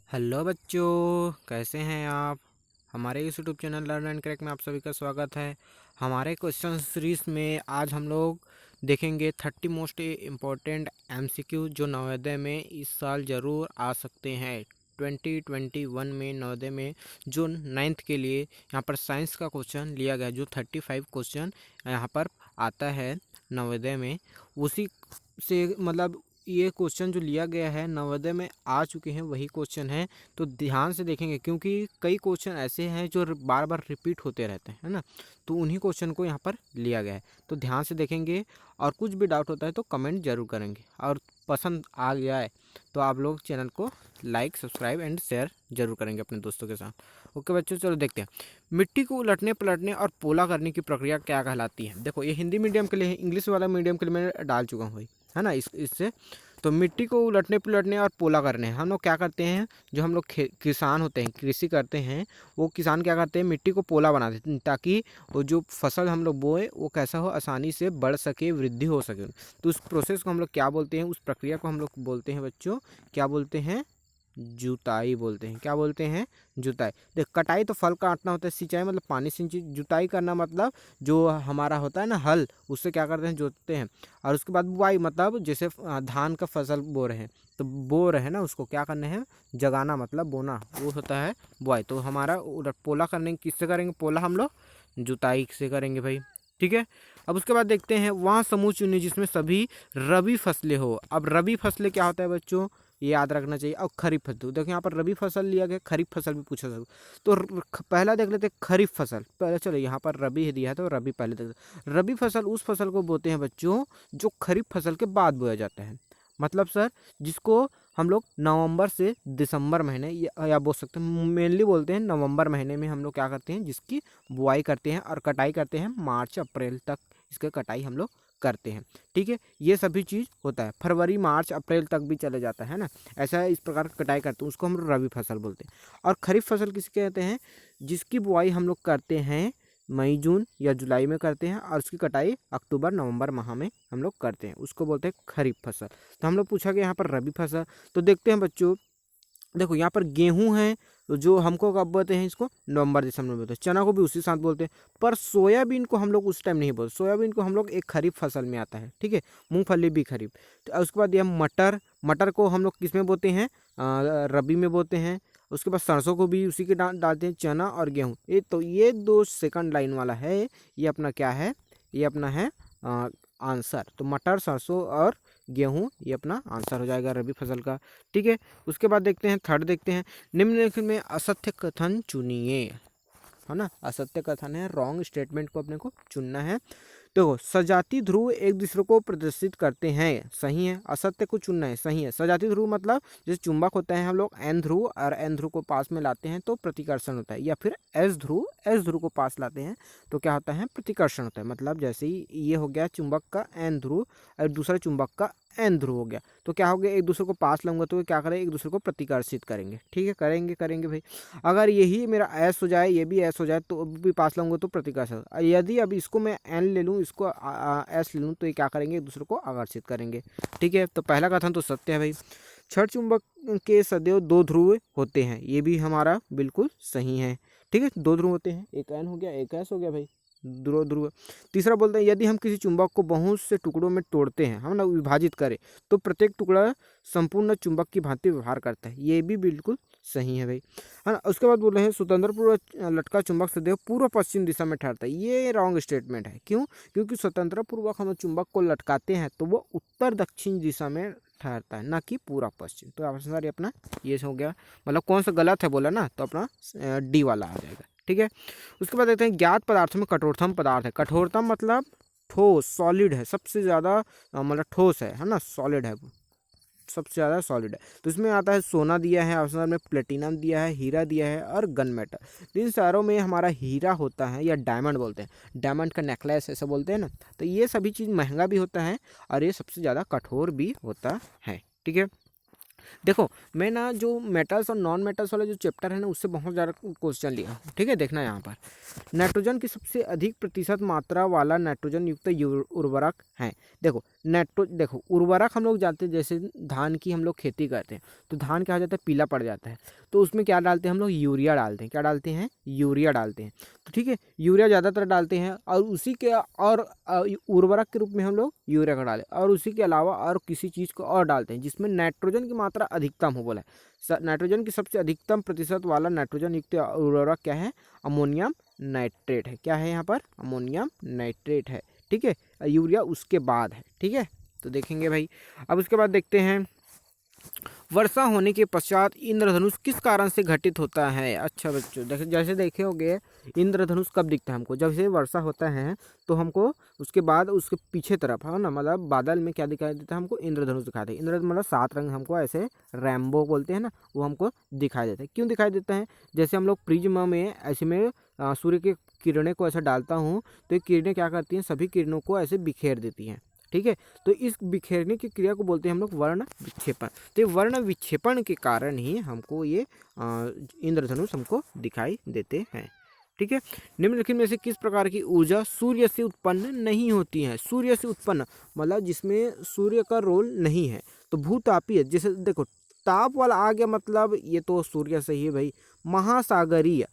Hello बच्चों, कैसे हैं आप। हमारे इस YouTube channel learn and crack में आप सभी का स्वागत है। हमारे क्वेश्चन सीरीज में आज हम लोग देखेंगे 30 मोस्ट इम्पोर्टेंट एमसीक्यू जो नवोदय में इस साल ज़रूर आ सकते हैं। 2021 में नवोदय में जो 9th के लिए यहाँ पर साइंस का क्वेश्चन लिया गया, जो 35 क्वेश्चन यहाँ पर आता है नवोदय में, उसी से मतलब ये क्वेश्चन जो लिया गया है नवोदय में आ चुके हैं वही क्वेश्चन है। तो ध्यान से देखेंगे क्योंकि कई क्वेश्चन ऐसे हैं जो बार बार रिपीट होते रहते हैं, है ना। तो उन्हीं क्वेश्चन को यहाँ पर लिया गया है, तो ध्यान से देखेंगे और कुछ भी डाउट होता है तो कमेंट जरूर करेंगे। और पसंद आ गया है तो आप लोग चैनल को लाइक, सब्सक्राइब एंड शेयर जरूर करेंगे अपने दोस्तों के साथ। ओके बच्चों, चलो देखते हैं। मिट्टी को उलटने पलटने और पोला करने की प्रक्रिया क्या कहलाती है। देखो, ये हिंदी मीडियम के लिए है, इंग्लिश वाला मीडियम के लिए मैं डाल चुका हूँ भाई, है ना। इससे तो मिट्टी को उलटने पुलटने और पोला करने हम लोग क्या करते हैं, जो हम लोग किसान होते हैं, कृषि करते हैं, वो किसान क्या करते हैं, मिट्टी को पोला बना देते हैं ताकि वो जो फसल हम लोग बोए वो कैसा हो, आसानी से बढ़ सके, वृद्धि हो सके। तो उस प्रोसेस को हम लोग क्या बोलते हैं, उस प्रक्रिया को हम लोग बोलते हैं बच्चों, क्या बोलते हैं, जुताई बोलते हैं। क्या बोलते हैं, जुताई। देख, कटाई तो फल काटना होता है, सिंचाई मतलब पानी सिंचाई, जुताई करना मतलब जो हमारा होता है ना हल, उससे क्या करते हैं, जोतते हैं। और उसके बाद बुआई मतलब जैसे धान का फसल बो रहे हैं तो बो रहे हैं ना, उसको क्या करना है, जगाना मतलब बोना, वो होता है बुआई। तो हमारा पोला करने किससे करेंगे, पोला हम लोग जुताई से करेंगे भाई, ठीक है। अब उसके बाद देखते हैं, वहाँ समूह चुनिए जिसमें सभी रबी फसलें हो। अब रबी फसलें क्या होता है बच्चों, ये याद रखना चाहिए। और खरीफ फसल, देखो यहाँ पर रबी फसल लिया गया, खरीफ फसल भी पूछा सकता। तो पहला देख लेते हैं खरीफ फसल पहले। चलो यहाँ पर रबी दिया है तो रबी पहले देख लेते। रबी फसल उस फसल को बोते हैं बच्चों जो खरीफ फसल के बाद बोया जाता है। मतलब सर, जिसको हम लोग नवंबर से दिसंबर महीने या बोल सकते हैं, मेनली बोलते हैं नवंबर महीने में हम लोग क्या करते हैं, जिसकी बुआई करते हैं और कटाई करते हैं मार्च अप्रैल तक, इसके कटाई हम लोग करते हैं, ठीक है। ये सभी चीज़ होता है, फरवरी मार्च अप्रैल तक भी चले जाता है ना, ऐसा इस प्रकार कटाई करते हैं, उसको हम रबी फसल बोलते हैं। और खरीफ फसल किसे कहते हैं, जिसकी बुआई हम लोग करते हैं मई जून या जुलाई में करते हैं और उसकी कटाई अक्टूबर नवंबर माह में हम लोग करते हैं, उसको बोलते हैं खरीफ फसल। तो हम लोग पूछा कि यहाँ पर रबी फसल, तो देखते हैं बच्चों। देखो यहाँ पर गेहूं है, तो जो हमको कब बोलते हैं, इसको नवंबर दिसंबर में बोलते हैं। चना को भी उसी साथ बोलते हैं, पर सोयाबीन को हम लोग उस टाइम नहीं बोलते। सोयाबीन को हम लोग एक खरीफ फसल में आता है, ठीक है। मूंगफली भी खरीफ। तो उसके बाद यह मटर, मटर को हम लोग किस में बोलते हैं, रबी में बोलते हैं। उसके बाद सरसों को भी उसी के डालते हैं, चना और गेहूँ। ये दो सेकंड लाइन वाला है, ये अपना क्या है, ये अपना है आंसर। तो मटर, सरसों और गेहूँ ये अपना आंसर हो जाएगा रबी फसल का, ठीक है। उसके बाद देखते हैं थर्ड, देखते हैं निम्नलिखित में असत्य कथन चुनिए, है ना। असत्य कथन है, रॉन्ग स्टेटमेंट को अपने को चुनना है। देखो, सजाती ध्रुव एक दूसरे को प्रदर्शित करते हैं, सही है। असत्य को चुनना है, सही है। सजाती ध्रुव मतलब जैसे चुंबक होता है, हम लोग एन ध्रुव और एन ध्रुव को पास में लाते हैं तो प्रतिकर्षण होता है। या फिर एस ध्रुव को पास लाते हैं तो क्या होता है, प्रतिकर्षण होता है। मतलब जैसे ही ये हो गया चुंबक का एन ध्रुव और दूसरा चुंबक का एन ध्रुव हो गया, तो क्या हो गया, एक दूसरे को पास लाऊंगा तो क्या करें, एक दूसरे को प्रतिकर्षित करेंगे, ठीक है। करेंगे भाई। अगर यही मेरा एस हो जाए, ये भी एस हो जाए, तो भी पास लाऊंगा तो प्रतिकर्षण। यदि अब इसको मैं एन ले लूँ, इसको एस ले लूँ, तो ये क्या करेंगे, एक दूसरे को आकर्षित करेंगे, ठीक है। तो पहला कथन तो सत्य है भाई। छड़ चुंबक के सदैव दो ध्रुव होते हैं, ये भी हमारा बिल्कुल सही है, ठीक है। दो ध्रुव होते हैं, एक एन हो गया, एक एस हो गया भाई, ध्रुव ध्रुव। तीसरा बोलते हैं, यदि हम किसी चुंबक को बहुत से टुकड़ों में तोड़ते हैं, हम ना विभाजित करें, तो प्रत्येक टुकड़ा संपूर्ण चुंबक की भांति व्यवहार करता है, ये भी बिल्कुल सही है भाई, है ना। उसके बाद बोल रहे हैं, स्वतंत्र पूर्व लटका चुंबक सदैव पूर्व पश्चिम दिशा में ठहरता है, ये रॉन्ग स्टेटमेंट है। क्यों, क्योंकि स्वतंत्र पूर्वक हम चुंबक को लटकाते हैं तो वो उत्तर दक्षिण दिशा में ठहरता है, ना कि पूरा पश्चिम। तो ऑप्शन अपना ये हो गया, मतलब कौन सा गलत है बोला ना, तो अपना डी वाला आ जाएगा, ठीक है। उसके बाद देखते हैं, ज्ञात पदार्थों में कठोरतम पदार्थ है। कठोरतम मतलब ठोस, सॉलिड है, सबसे ज़्यादा मतलब ठोस है ना, सॉलिड है, सबसे ज़्यादा सॉलिड है। तो इसमें आता है सोना दिया है, ऑप्शन में प्लेटिनम दिया है, हीरा दिया है और गन मेटल। तो इन सारों में हमारा हीरा होता है, या डायमंड बोलते हैं, डायमंड का नेकलेस ऐसा बोलते हैं ना। तो ये सभी चीज़ महंगा भी होता है और ये सबसे ज़्यादा कठोर भी होता है, ठीक है। देखो मैं ना जो मेटल्स और नॉन मेटल्स वाला जो चैप्टर है ना उससे बहुत ज़्यादा क्वेश्चन लिया हूँ। ठीक है, देखना यहाँ पर नाइट्रोजन की सबसे अधिक प्रतिशत मात्रा वाला नाइट्रोजन युक्त उर्वरक है। देखो उर्वरक हम लोग जानते हैं, जैसे धान की हम लोग खेती करते हैं तो धान क्या हो जाता है, पीला पड़ जाता है, तो उसमें क्या डालते हैं हम लोग, यूरिया डालते हैं। क्या डालते हैं, यूरिया डालते हैं। तो ठीक है, यूरिया ज़्यादातर डालते हैं और उसी के और उर्वरक के रूप में हम लोग यूरिया का डालें और उसी के अलावा और किसी चीज़ को और डालते हैं जिसमें नाइट्रोजन की मात्रा अधिकतम हो। बोला है नाइट्रोजन की सबसे अधिकतम प्रतिशत वाला नाइट्रोजन युक्त उर्वरक क्या है, अमोनियम नाइट्रेट है। क्या है यहाँ पर, अमोनियम नाइट्रेट है। ठीक है, यूरिया उसके बाद है। ठीक है, तो देखेंगे भाई। अब उसके बाद देखते हैं वर्षा होने के पश्चात इंद्रधनुष किस कारण से घटित होता है। अच्छा बच्चों जैसे देखे होंगे इंद्रधनुष कब दिखता है हमको, जब से वर्षा होता है तो हमको उसके बाद उसके पीछे तरफ है ना, मतलब बादल में क्या दिखाई देता है हमको, इंद्रधनुष दिखाई देता है। इंद्रधनुष मतलब 7 रंग हमको ऐसे रैम्बो बोलते हैं ना, वो हमको दिखाई देता है। क्यों दिखाई देता है, जैसे हम लोग प्रिज्म में ऐसे में सूर्य की किरणें को ऐसे डालता हूँ तो ये किरणें क्या करती हैं, सभी किरणों को ऐसे बिखेर देती हैं। ठीक है, तो इस बिखेरने की क्रिया को बोलते हैं हम लोग वर्ण विक्षेपण। तो ये वर्ण विक्षेपण के कारण ही हमको ये इंद्रधनुष हमको दिखाई देते हैं। ठीक है, निम्नलिखित में से किस प्रकार की ऊर्जा सूर्य से उत्पन्न नहीं होती है। सूर्य से उत्पन्न मतलब जिसमें सूर्य का रोल नहीं है, तो भूतापीय, जैसे देखो ताप वाला आ गया, मतलब ये तो सूर्य से ही है भाई। महासागरीय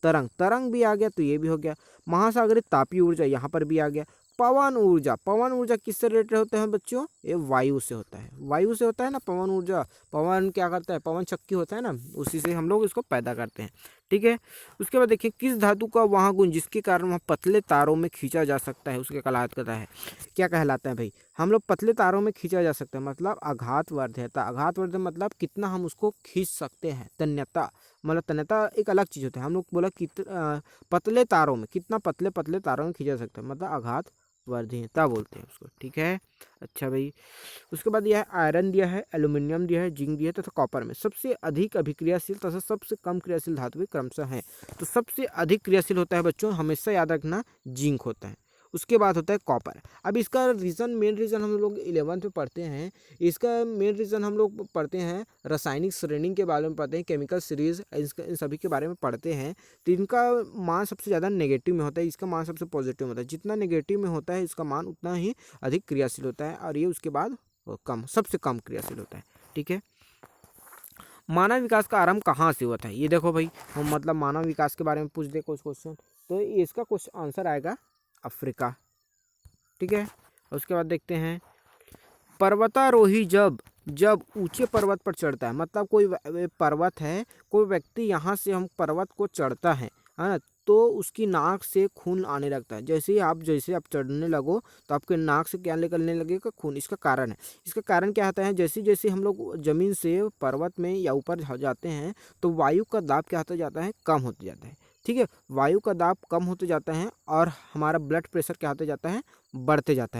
तरंग भी आ गया, तो ये भी हो गया। महासागरीय तापीय ऊर्जा यहाँ पर भी आ गया। पवन ऊर्जा किससे रिलेटेड होते हैं बच्चों, ये वायु से होता है। वायु से होता है ना पवन ऊर्जा। पवन क्या करता है, पवन चक्की होता है ना, उसी से हम लोग इसको पैदा करते हैं। ठीक है, उसके बाद देखिए किस धातु का वहाँ गुण जिसके कारण वहाँ पतले तारों में खींचा जा सकता है, उसके कहलाता है, क्या कहलाता है भाई, हम लोग पतले तारों में खींचा जा सकता है, मतलब आघातवर्ध्यता। आघातवर्ध्य मतलब कितना हम उसको खींच सकते हैं। तन्यता मतलब तन्यता एक अलग चीज़ होता है। हम लोग बोला पतले तारों में कितना पतले तारों में खींचा सकते हैं, मतलब आघात वर्धीयता बोलते हैं उसको। ठीक है, अच्छा भाई। उसके बाद यह है आयरन दिया है, एल्यूमिनियम दिया है, जिंक दिया है तथा कॉपर में सबसे अधिक अभिक्रियाशील तथा सबसे कम क्रियाशील धातु क्रमशः हैं। तो सबसे अधिक क्रियाशील होता है बच्चों, हमेशा याद रखना, जिंक होता है। उसके बाद होता है कॉपर। अब इसका मेन रीज़न हम लोग 11th में पढ़ते हैं। इसका मेन रीज़न हम लोग पढ़ते हैं, रासायनिक श्रेणी के बारे में पढ़ते हैं, केमिकल सीरीज, इन सभी के बारे में पढ़ते हैं। तो इनका मान सबसे ज़्यादा नेगेटिव में होता है, इसका मान सबसे पॉजिटिव में होता है। जितना नेगेटिव में होता है इसका मान उतना ही अधिक क्रियाशील होता है, और ये उसके बाद सबसे कम क्रियाशील होता है। ठीक है, मानव विकास का आरंभ कहाँ से हुआ था। ये देखो भाई, मतलब मानव विकास के बारे में पूछ दे कुछ क्वेश्चन, तो इसका कुछ आंसर आएगा अफ्रीका। ठीक है, उसके बाद देखते हैं पर्वतारोही जब ऊंचे पर्वत पर चढ़ता है, मतलब कोई पर्वत है, कोई व्यक्ति यहाँ से हम पर्वत को चढ़ता है ना, तो उसकी नाक से खून आने लगता है। जैसे आप चढ़ने लगो तो आपके नाक से क्या निकलने लगेगा, खून। इसका कारण क्या होता है, जैसे जैसे हम लोग जमीन से पर्वत में या ऊपर जाते हैं तो वायु का दाब क्या होता जाता है, कम होते जाता है। ठीक है, वायु का दाब कम होते जाता है और हमारा ब्लड प्रेशर क्या होते जाता है, बढ़ते जाता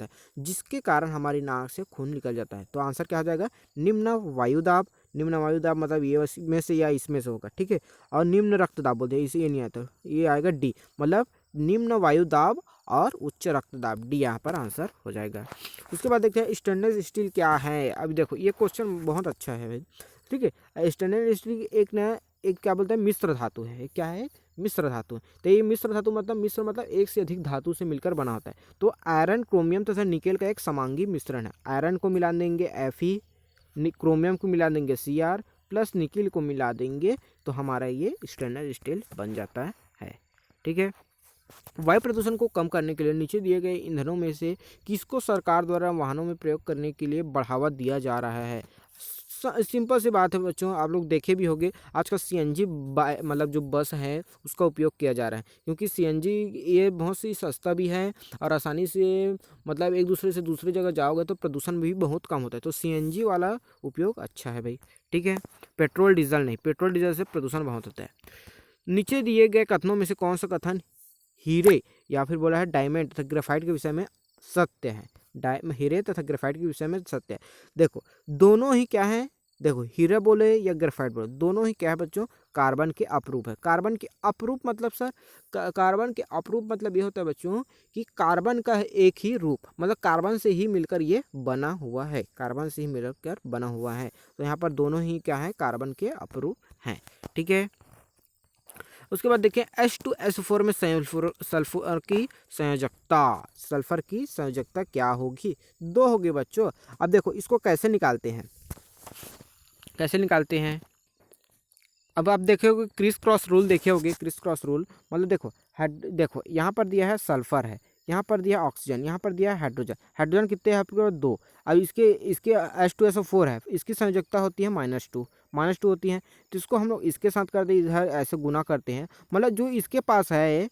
है, जिसके कारण हमारी नाक से खून निकल जाता है। तो आंसर क्या हो जाएगा, निम्न वायुदाब मतलब ये में से या इसमें से होगा। ठीक है, और निम्न रक्तदाब बोलते हैं, इसे ये नहीं आता, ये आएगा डी, मतलब निम्न वायुदाब और उच्च रक्तदाब, डी यहाँ पर आंसर हो जाएगा। उसके बाद देखते हैं स्टेनलेस स्टील क्या है। अभी देखो ये क्वेश्चन बहुत अच्छा है भाई। ठीक है, स्टेनलेस स्टील एक क्या बोलते हैं, मिश्र धातु है। क्या है, मिश्र धातु। तो ये मिश्र धातु मतलब एक से अधिक धातु से मिलकर बना होता है। तो आयरन, क्रोमियम तथा निकेल का एक समांगी मिश्रण है। आयरन को मिला देंगे Fe, क्रोमियम को मिला देंगे Cr प्लस निकेल को मिला देंगे, तो हमारा ये स्टेनलेस स्टील बन जाता है। ठीक है, वायु प्रदूषण को कम करने के लिए नीचे दिए गए ईंधनों में से किसको सरकार द्वारा वाहनों में प्रयोग करने के लिए बढ़ावा दिया जा रहा है। सिंपल सी बात है बच्चों, आप लोग देखे भी होंगे आजकल CNG मतलब जो बस है उसका उपयोग किया जा रहा है, क्योंकि CNG ये बहुत सी सस्ता भी है और आसानी से, मतलब एक दूसरे से दूसरी जगह जाओगे तो प्रदूषण भी बहुत कम होता है। तो CNG वाला उपयोग अच्छा है भाई। ठीक है, पेट्रोल डीजल से प्रदूषण बहुत होता है। नीचे दिए गए कथनों में से कौन सा कथन हीरे या फिर बोला है डायमंड तथा ग्रेफाइट के विषय में सत्य है। हीरे तथा ग्रेफाइट के विषय में सत्य है। देखो दोनों ही क्या है, देखो हीरा बोले या ग्रेफाइट बोले, दोनों ही क्या है बच्चों, कार्बन के अपरूप है। कार्बन के अपरूप मतलब सर, कार्बन के अपरूप मतलब ये होता है बच्चों कि कार्बन का एक ही रूप, मतलब कार्बन से ही मिलकर ये बना हुआ है, कार्बन से ही मिलकर बना हुआ है। तो यहाँ पर दोनों ही क्या है, कार्बन के अपरूप हैं। ठीक है, उसके बाद देखिए H2SO4 में सल्फर की संयोजकता, सल्फर की संयोजकता क्या होगी, 2 होगी बच्चों। अब देखो इसको कैसे निकालते हैं, कैसे निकालते हैं। अब आप देखे होगे क्रिस क्रॉस रूल, देखे होगे क्रिस क्रॉस रूल, मतलब देखो देखो यहाँ पर दिया है सल्फर है, यहाँ पर दिया ऑक्सीजन, यहाँ पर दिया है हाइड्रोजन। हाइड्रोजन कितने हैं आपके पास, 2। अब इसके इसके H2SO4 है, इसकी संयोजकता होती है -2 होती है। तो इसको हम लोग इसके साथ कर दे, इधर ऐसे गुना करते हैं, मतलब जो इसके पास है,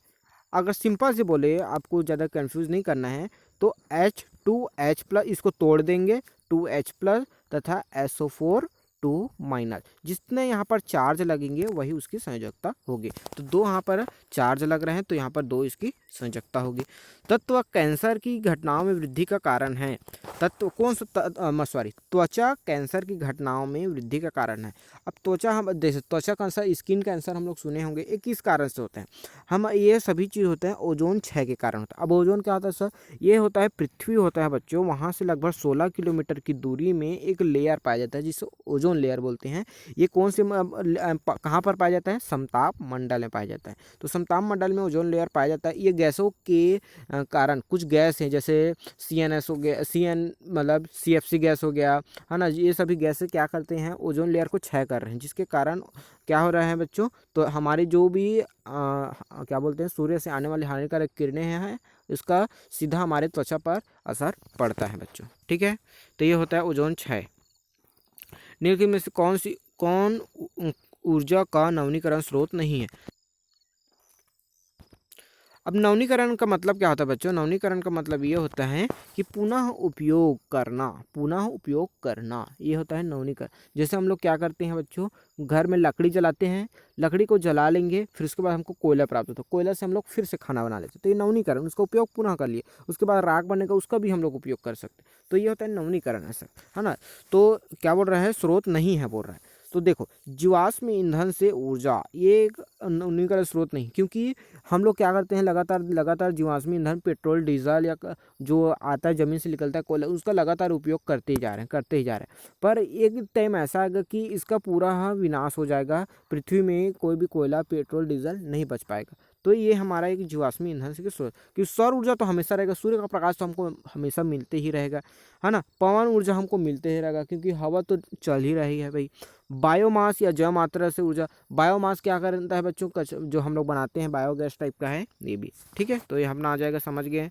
अगर सिंपल से बोले आपको ज़्यादा कंफ्यूज नहीं करना है तो H2H+, इसको तोड़ देंगे 2H+ तथा SO4 2-, जितने यहाँ पर चार्ज लगेंगे वही उसकी संयोजकता होगी। तो 2 यहाँ पर चार्ज लग रहे हैं तो यहाँ पर 2 इसकी संयोजकता होगी। तत्व कैंसर की घटनाओं में वृद्धि का कारण है। तत्व कौन सा, सॉरी, त्वचा कैंसर की घटनाओं में वृद्धि का कारण है। अब त्वचा, हम जैसे त्वचा कैंसर, स्किन कैंसर हम लोग सुने होंगे, ये किस कारण से होते हैं, हम ये सभी चीज़ होते हैं ओजोन क्षय के कारण होता है। अब ओजोन क्या होता है सर, ये होता है पृथ्वी होता है बच्चों, वहाँ से लगभग 16 किलोमीटर की दूरी में एक लेयर पाया जाता है जिसे ओजोन लेयर बोलते हैं। ये कौन से कहाँ पर पाया जाता है, समताप मंडल में पाया जाता है। तो समताप मंडल में ओजोन लेयर पाया जाता है। ये गैसों के कारण कुछ गैस हैं, जैसे CNS हो गया, मतलब CFC गैस हो गया, है ना, ये सभी गैसें क्या करते हैं, ओजोन लेयर को क्षय कर रहे हैं, जिसके कारण क्या हो रहा है बच्चों, तो हमारी जो भी क्या बोलते हैं, सूर्य से आने वाली हानिकारक किरणें हैं, इसका सीधा हमारे त्वचा पर असर पड़ता है बच्चों। ठीक है, तो ये होता है ओजोन क्षय। निम्नलिखित में से कौन ऊर्जा का नवीनीकरण स्रोत नहीं है। अब नवीनीकरण का मतलब क्या होता है बच्चों, नवीनीकरण का मतलब ये होता है कि पुनः उपयोग करना, ये होता है नवीनीकरण। जैसे हम लोग क्या करते हैं बच्चों, घर में लकड़ी जलाते हैं, लकड़ी को जला लेंगे, फिर उसके बाद हमको कोयला प्राप्त होता है, कोयला से हम लोग फिर से खाना बना लेते हैं, तो ये नवीनीकरण, उसका उपयोग पुनः कर लिए, उसके बाद राख बनेगा, उसका भी हम लोग उपयोग कर सकते हैं, तो ये होता है नवीनीकरण, ऐसा है ना। तो क्या बोल रहा है, स्रोत नहीं है बोल रहा है। तो देखो जीवाश्म ईंधन से ऊर्जा, ये एक नवीनीकरण स्रोत नहीं, क्योंकि हम लोग क्या करते हैं, लगातार जीवाश्म ईंधन, पेट्रोल, डीजल या जो आता है ज़मीन से निकलता है कोयला, उसका लगातार उपयोग करते ही जा रहे हैं। पर एक टाइम ऐसा आएगा कि इसका पूरा विनाश हो जाएगा, पृथ्वी में कोई भी कोयला, पेट्रोल, डीजल नहीं बच पाएगा। तो ये हमारा एक जीवाश्म ईंधन से स्रोत, कि सौर ऊर्जा तो हमेशा रहेगा, सूर्य का प्रकाश तो हमको हमेशा मिलते ही रहेगा, है ना, पवन ऊर्जा हमको मिलते ही रहेगा, क्योंकि हवा तो चल ही रही है भाई। बायोमास या जैव मात्रा से ऊर्जा, बायोमास क्या करता है बच्चों, जो हम लोग बनाते हैं बायोगैस टाइप का है ये भी। ठीक है, तो ये अपना आ जाएगा, समझ गए।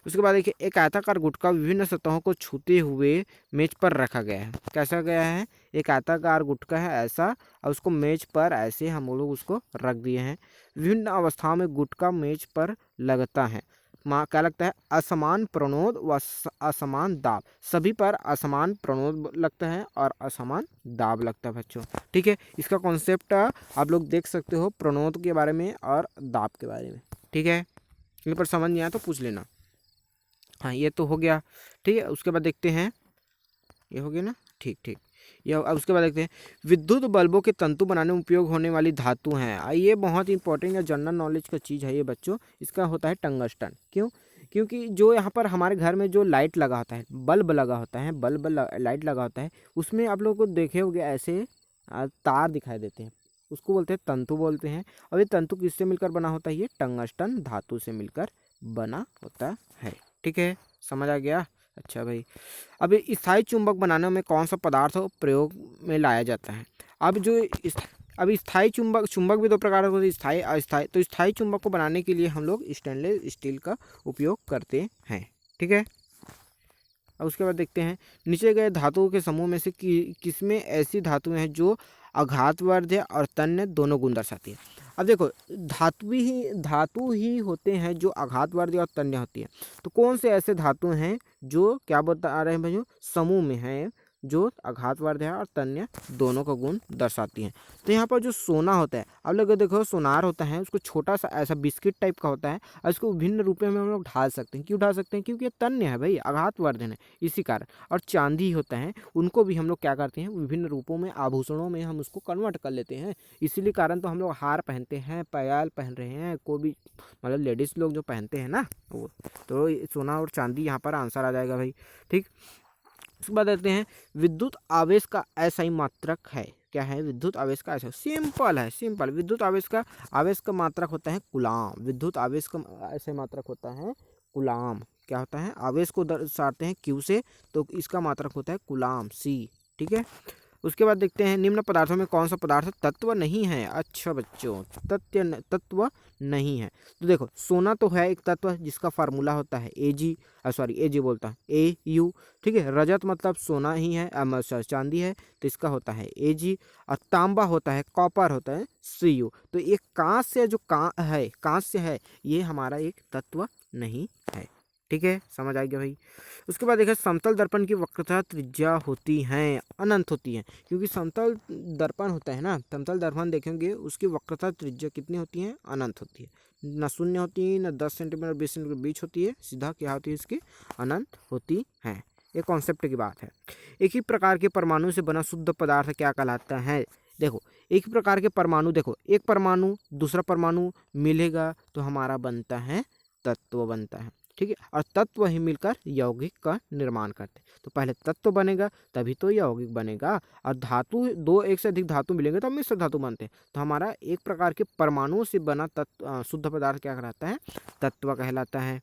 उसके बाद देखिए एक आयताकार गुटका विभिन्न सतहों को छूते हुए मेज पर रखा गया है। कैसा गया है, एक आयताकार गुटका है ऐसा, और उसको मेज पर ऐसे हम लोग उसको रख दिए हैं। विभिन्न अवस्थाओं में गुटका मेज पर लगता है, क्या लगता है, असमान प्रणोद व असमान दाब, सभी पर असमान प्रणोद लगता है और असमान दाब लगता है बच्चों। ठीक है, इसका कॉन्सेप्ट आप लोग देख सकते हो प्रणोद के बारे में और दाब के बारे में। ठीक है, इन पर समझ नहीं आया तो पूछ लेना। हाँ, ये तो हो गया। ठीक है, उसके बाद देखते हैं, ये हो गया ना, ठीक। यह अब उसके बाद देखते हैं विद्युत बल्बों के तंतु बनाने में उपयोग होने वाली धातु हैं। ये बहुत इंपॉर्टेंट या जनरल नॉलेज का चीज़ है ये बच्चों। इसका होता है टंगस्टन। क्यों, क्योंकि जो यहाँ पर हमारे घर में जो लाइट लगा होता है, बल्ब लगा होता है, लाइट लगा होता है, उसमें आप लोगों को देखे होंगे ऐसे तार दिखाई देते हैं, उसको बोलते हैं तंतु बोलते हैं। और ये तंतु किससे मिलकर बना होता है, ये टंगस्टन धातु से मिलकर बना होता है। ठीक है, समझ आ गया। अच्छा भाई, अब स्थायी चुंबक बनाने में कौन सा पदार्थ प्रयोग में लाया जाता है। अब स्थायी चुंबक भी 2 प्रकार के होते हैं, स्थायी अस्थायी। तो स्थायी चुंबक को बनाने के लिए हम लोग स्टेनलेस स्टील का उपयोग करते हैं। ठीक है, अब उसके बाद देखते हैं नीचे गए धातुओं के समूह में से किसमें ऐसी धातुएं हैं जो आघातवर्ध और तन्य दोनों गुण दर्शाती है। अब देखो धातु ही होते हैं जो आघातवर्धी और तन्य होती है। तो कौन से ऐसे धातु हैं जो क्या बता रहे हैं भाइयों, समूह में हैं, जो आघातवर्ध है और तन्य दोनों का गुण दर्शाती हैं। तो यहाँ पर जो सोना होता है, अब लोग देखो सोनार होता है, उसको छोटा सा ऐसा बिस्किट टाइप का होता है और इसको विभिन्न रूपों में हम लोग ढाल सकते हैं। क्यों ढाल सकते हैं? क्योंकि ये तन्य है भाई, आघातवर्धन है, इसी कारण। और चांदी होता है, उनको भी हम लोग क्या करते हैं, विभिन्न रूपों में आभूषणों में हम उसको कन्वर्ट कर लेते हैं। इसीलिए कारण तो हम लोग हार पहनते हैं, पायल पहन रहे हैं, कोई भी मतलब लेडीज लोग जो पहनते हैं ना वो। तो सोना और चांदी यहाँ पर आंसर आ जाएगा भाई। ठीक, उसके बाद देखते हैं विद्युत आवेश का असाई मात्रक है। क्या है? विद्युत आवेश का असाई, सिंपल है, सिंपल। विद्युत आवेश का मात्रक होता है कूलाम। विद्युत आवेश का असाई मात्रक होता है कूलाम। क्या होता है? आवेश को दर्शाते हैं क्यू से, तो इसका मात्रक होता है कूलाम, सी। ठीक है, उसके बाद देखते हैं निम्न पदार्थों में कौन सा पदार्थ तत्व नहीं है। अच्छा बच्चों, तत्व नहीं है। तो देखो सोना तो है एक तत्व जिसका फार्मूला होता है एजी बोलता है AU। ठीक है, रजत मतलब सोना ही है, चांदी है, तो इसका होता है AG। और तांबा होता है, कॉपर होता है CU। तो एक कांस्य जो कांस्य है, ये हमारा एक तत्व नहीं है। ठीक है, समझ आ गया भाई। उसके बाद देखिए समतल दर्पण की वक्रता त्रिज्या होती है, अनंत होती है। क्योंकि समतल दर्पण होता है ना, समतल दर्पण देखेंगे उसकी वक्रता त्रिज्या कितनी होती है? अनंत होती है। न शून्य होती है, न 10 सेंटीमीटर 20 सेंटीमीटर के बीच होती है, सीधा क्या होती है इसकी? अनंत होती है। ये कॉन्सेप्ट की बात है। एक ही प्रकार के परमाणु से बना शुद्ध पदार्थ क्या कहलाता है? देखो एक ही प्रकार के परमाणु, देखो एक परमाणु दूसरा परमाणु मिलेगा तो हमारा बनता है तत्व बनता है। ठीक है, और तत्व ही मिलकर यौगिक का निर्माण करते हैं। तो पहले तत्व बनेगा तभी तो यौगिक बनेगा। और धातु, दो एक से अधिक धातु मिलेंगे तो मिश्र धातु बनते हैं। तो हमारा एक प्रकार के परमाणुओं से बना तत्व शुद्ध पदार्थ क्या कहलाता है? तत्व कहलाता है।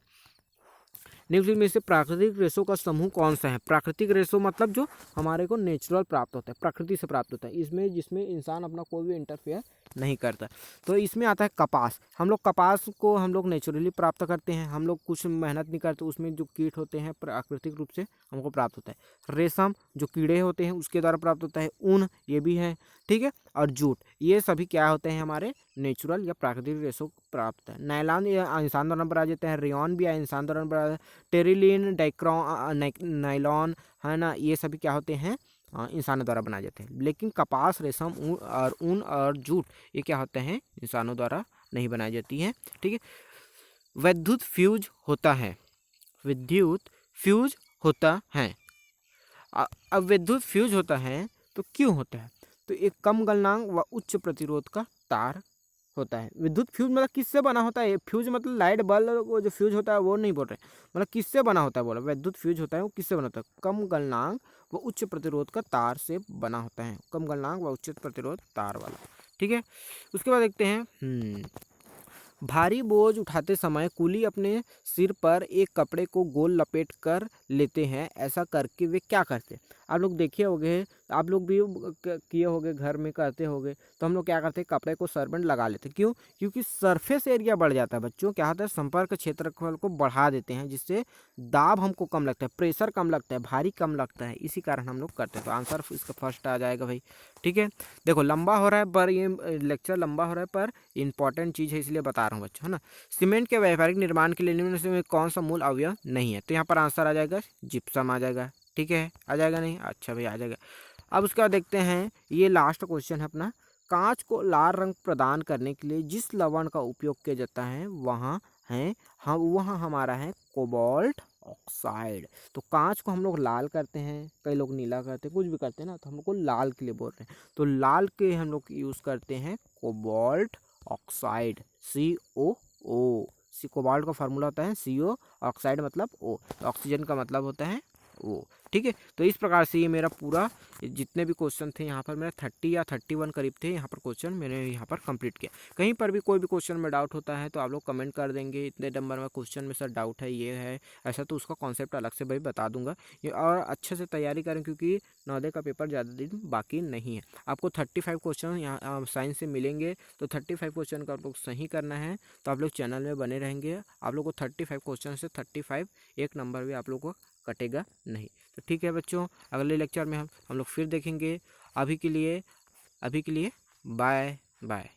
निम्नलिखित में से प्राकृतिक रेशों का समूह कौन सा है? प्राकृतिक रेशो मतलब जो हमारे को नेचुरल प्राप्त होता है, प्रकृति से प्राप्त होता है, इसमें जिसमें इंसान अपना कोई भी इंटरफेयर नहीं करता। तो इसमें आता है कपास। हम लोग कपास को हम लोग नेचुरली प्राप्त करते हैं, हम लोग कुछ मेहनत नहीं करते, उसमें जो कीट होते हैं प्राकृतिक रूप से हमको प्राप्त होता है। रेशम जो कीड़े होते हैं उसके द्वारा प्राप्त होता है। ऊन ये भी है। ठीक है, और जूट ये सभी क्या होते हैं? हमारे नेचुरल या प्राकृतिक रेशों प्राप्त है। नायलॉन ये इंसान द्वारा बनाए जाते हैं। रेयॉन भी इंसान द्वारा बनाया। टेरिलिन, डाइक्रॉन, नाइलॉन है ना, ये सभी क्या होते हैं? इंसानों द्वारा बनाए जाते हैं। लेकिन कपास, रेशम, ऊन और जूट ये क्या होते हैं? इंसानों द्वारा नहीं बनाई जाती हैं। ठीक है, विद्युत फ्यूज होता है। विद्युत फ्यूज होता है। अब विद्युत फ्यूज होता है तो क्यों होता है? तो एक कम गलनांक व उच्च प्रतिरोध का तार होता है। विद्युत फ्यूज मतलब किससे बना होता है? फ्यूज मतलब लाइट बल्ब वो जो फ्यूज होता है वो नहीं बोल रहे, मतलब किससे बना होता है बोला। विद्युत फ्यूज होता है वो किससे बना होता है? कम गलनांक व उच्च प्रतिरोध का तार से बना होता है। कम गलनांक व उच्च प्रतिरोध तार वाला। ठीक है, उसके बाद देखते हैं भारी बोझ उठाते समय कूली अपने सिर पर एक कपड़े को गोल लपेट कर लेते हैं। ऐसा करके वे क्या करते हैं? आप लोग देखे होंगे, आप लोग भी किए होंगे, घर में करते होंगे। तो हम लोग क्या करते हैं? कपड़े को सर में लगा लेते हैं। क्यों? क्योंकि सरफेस एरिया बढ़ जाता है बच्चों। क्या होता है? संपर्क क्षेत्रफल को बढ़ा देते हैं, जिससे दाब हमको कम लगता है, प्रेशर कम लगता है, भारी कम लगता है, इसी कारण हम लोग करते हैं। तो आंसर इसका फर्स्ट आ जाएगा भाई। ठीक है, देखो लंबा हो रहा है पर ये लेक्चर लंबा हो रहा है पर इंपॉर्टेंट चीज़ है इसलिए बता रहा हूँ बच्चों, है ना। सीमेंट के व्यावहारिक निर्माण के लिए निम्न में कौन सा मूल अवयव नहीं है? तो यहाँ पर आंसर आ जाएगा जिप्सम आ जाएगा। ठीक है, आ जाएगा नहीं? अच्छा भाई आ जाएगा। अब उसके बाद देखते हैं, ये लास्ट क्वेश्चन है अपना। कांच को लाल रंग प्रदान करने के लिए जिस लवण का उपयोग किया जाता है वहाँ हमारा है कोबाल्ट ऑक्साइड। तो कांच को हम लोग लाल करते हैं, कई लोग नीला करते हैं, कुछ भी करते हैं ना, तो हम लोग को लाल के लिए बोल रहे हैं। तो लाल के हम लोग यूज़ करते हैं कोबाल्ट ऑक्साइड, COO। कोबाल्ट का फार्मूला होता है CO, ऑक्साइड मतलब O, ऑक्सीजन का मतलब होता है O। ठीक है, तो इस प्रकार से ये मेरा पूरा जितने भी क्वेश्चन थे यहाँ पर मेरा 30 या 31 करीब थे यहाँ पर क्वेश्चन मैंने यहाँ पर कंप्लीट किया। कहीं पर भी कोई भी क्वेश्चन में डाउट होता है तो आप लोग कमेंट कर देंगे, इतने नंबर में क्वेश्चन में सर डाउट है, ये है ऐसा, तो उसका कॉन्सेप्ट अलग से भाई बता दूंगा। ये और अच्छे से तैयारी करें क्योंकि नवोदय का पेपर ज़्यादा दिन बाकी नहीं है। आपको 35 क्वेश्चन यहाँ साइंस से मिलेंगे, तो 35 क्वेश्चन का आप लोग सही करना है। तो आप लोग चैनल में बने रहेंगे, आप लोग को 35 क्वेश्चन से 35 एक नंबर भी आप लोग को कटेगा नहीं। तो ठीक है बच्चों, अगले लेक्चर में हम लोग फिर देखेंगे। अभी के लिए बाय बाय।